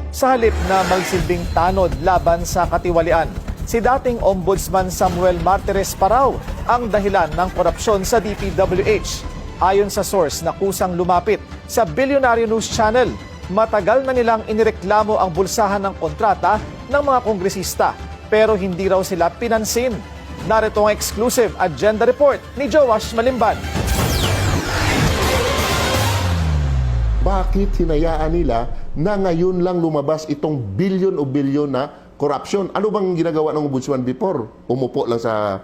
sa halip na magsilbing tanod laban sa katiwalian. Si dating Ombudsman Samuel Martires pa raw ang dahilan ng korupsyon sa DPWH. Ayon sa source na kusang lumapit sa Billionaire News Channel, matagal na nilang inireklamo ang bulsahan ng kontrata ng mga kongresista pero hindi raw sila pinansin. Narito ang exclusive agenda report ni Joash Malimban. Bakit hinayaan nila na ngayon lang lumabas itong bilyon o bilyon na corruption? Ano bang ginagawa ng ombudsman before? Umupo lang sa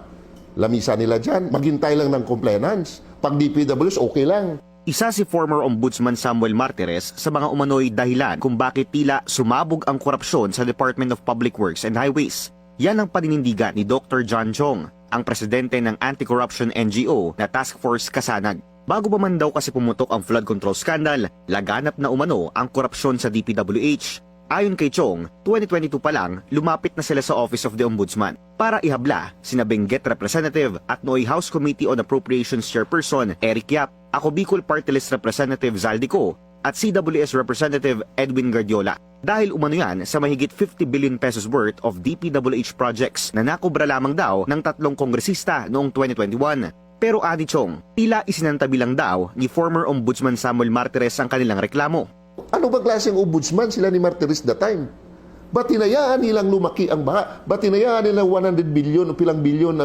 lamisa nila dyan, maghintay lang ng compliance. Pag DPWs, okay lang. Isa si former Ombudsman Samuel Martires sa mga umano'y dahilan kung bakit tila sumabog ang korupsyon sa Department of Public Works and Highways. Yan ang paninindigan ni Dr. John Chong, ang presidente ng anti-corruption NGO na Task Force Kasanag. Bago pa man daw kasi pumutok ang flood control scandal, laganap na umano ang korupsyon sa DPWH. Ayon kay Chong, 2022 pa lang, lumapit na sila sa Office of the Ombudsman para ihabla sina Benguet Representative at Nooy House Committee on Appropriations Chairperson Eric Yap, ako Bicol Party List Representative Zaldico at CWS Representative Edwin Guardiola. Dahil umano yan sa mahigit 50 billion pesos worth of DPWH projects na nakubra lamang daw ng 3 kongresista noong 2021. Pero ani Chong, tila isinantabi lang daw ni former Ombudsman Samuel Martires ang kanilang reklamo. Ano ba klaseng ombudsman sila ni Martires that time? Ba't hinayaan nilang lumaki ang baha? Ba't hinayaan nilang 100 billion o pilang bilyon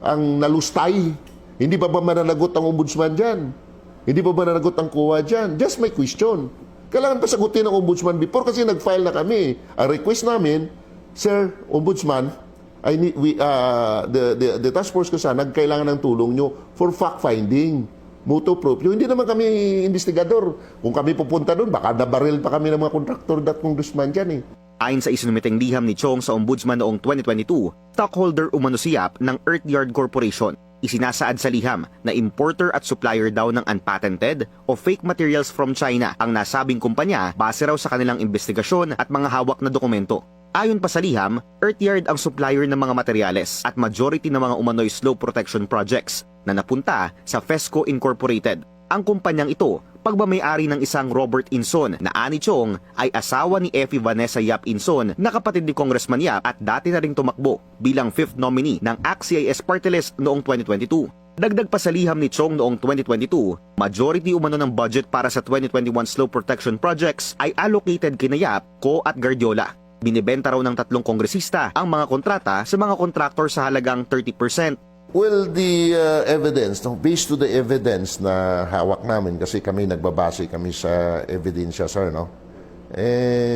ang nalustay? Hindi pa ba mananagot ang ombudsman dyan? Hindi pa ba mananagot ang COA dyan? Just my question. Kailangan pa sagutin ng ombudsman before kasi nag-file na kami. Ang request namin, Sir Ombudsman, the task force ko sana kailangan ng tulong nyo for fact-finding. Moto proprio. Hindi naman kami investigador. Kung kami pupunta doon, baka nabaril pa kami ng mga kontraktor at congressman dyan eh. Ayon sa isinumiteng liham ni Chong sa Ombudsman noong 2022, stockholder umano si Yap ng Earthyard Corporation. Isinasaad sa liham na importer at supplier daw ng unpatented o fake materials from China ang nasabing kumpanya base raw sa kanilang investigasyon at mga hawak na dokumento. Ayon pa sa liham, Earthyard ang supplier ng mga materyales at majority ng mga umano'y slope protection projects na napunta sa FESCO Incorporated. Ang kumpanyang ito, pagmamayari ng isang Robert Inson na ani Chong ay asawa ni Effie Vanessa Yap Inson na kapatid ni Congressman Yap at dati na ring tumakbo bilang 5th nominee ng ACT-CIS Party List noong 2022. Dagdag pa sa liham ni Chong noong 2022, majority umano ng budget para sa 2021 slope protection projects ay allocated kina Yap, Ko at Guardiola. Binibenta raw ng 3 kongresista ang mga kontrata sa mga kontraktor sa halagang 30%. Well, the evidence, based to the evidence na hawak namin, kasi kami nagbabase kami sa ebidensya, sir, no?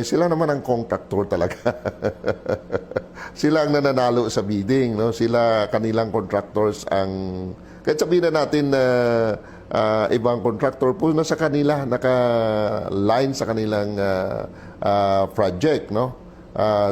Sila naman ang contractor talaga. Sila ang nananalo sa bidding, no? Sila, kanilang contractors ang... Kahit sabihin na natin na ibang contractor po nasa kanila, naka-line sa kanilang project, no?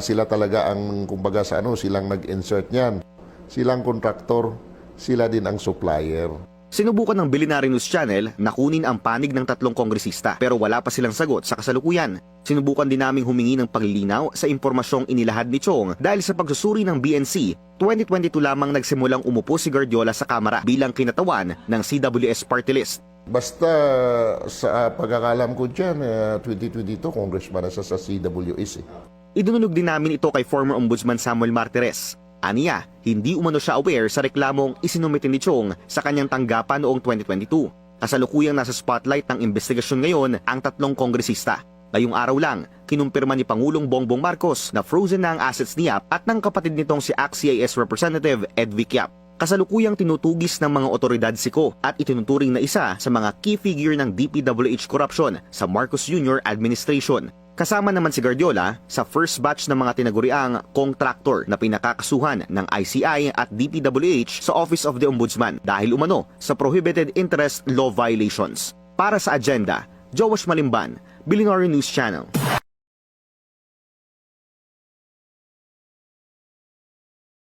Sila talaga ang, kumbaga sa ano, silang nag-insert niyan. Silang kontraktor, sila din ang supplier. Sinubukan ng Billionaire News Channel na kunin ang panig ng 3 kongresista pero wala pa silang sagot sa kasalukuyan. Sinubukan din naming humingi ng paglilinaw sa impormasyong inilahad ni Chong dahil sa pagsusuri ng BNC, 2022 lamang nagsimulang umupo si Guardiola sa Kamara bilang kinatawan ng CWS Party List. Basta sa pagkakalam ko dyan, 2022, congressman na sa CWS eh. Idinunog din namin ito kay former Ombudsman Samuel Martires. Aniya, hindi umano siya aware sa reklamong isinumite ni Chong sa kanyang tanggapan noong 2022. Kasalukuyang nasa spotlight ng investigasyon ngayon ang 3 kongresista. Ngayong araw lang, kinumpirma ni Pangulong Bongbong Marcos na frozen na ang assets ni Yap at ng kapatid nitong si ACT-CIS Representative Edvic Yap. Kasalukuyang tinutugis ng mga otoridad si Ko at itinuturing na isa sa mga key figure ng DPWH corruption sa Marcos Jr. administration. Kasama naman si Guardiola sa first batch ng mga tinaguriang contractor na pinakakasuhan ng ICI at DPWH sa Office of the Ombudsman dahil umano sa prohibited interest law violations. Para sa agenda, Joash Malimban, Billionaire News Channel.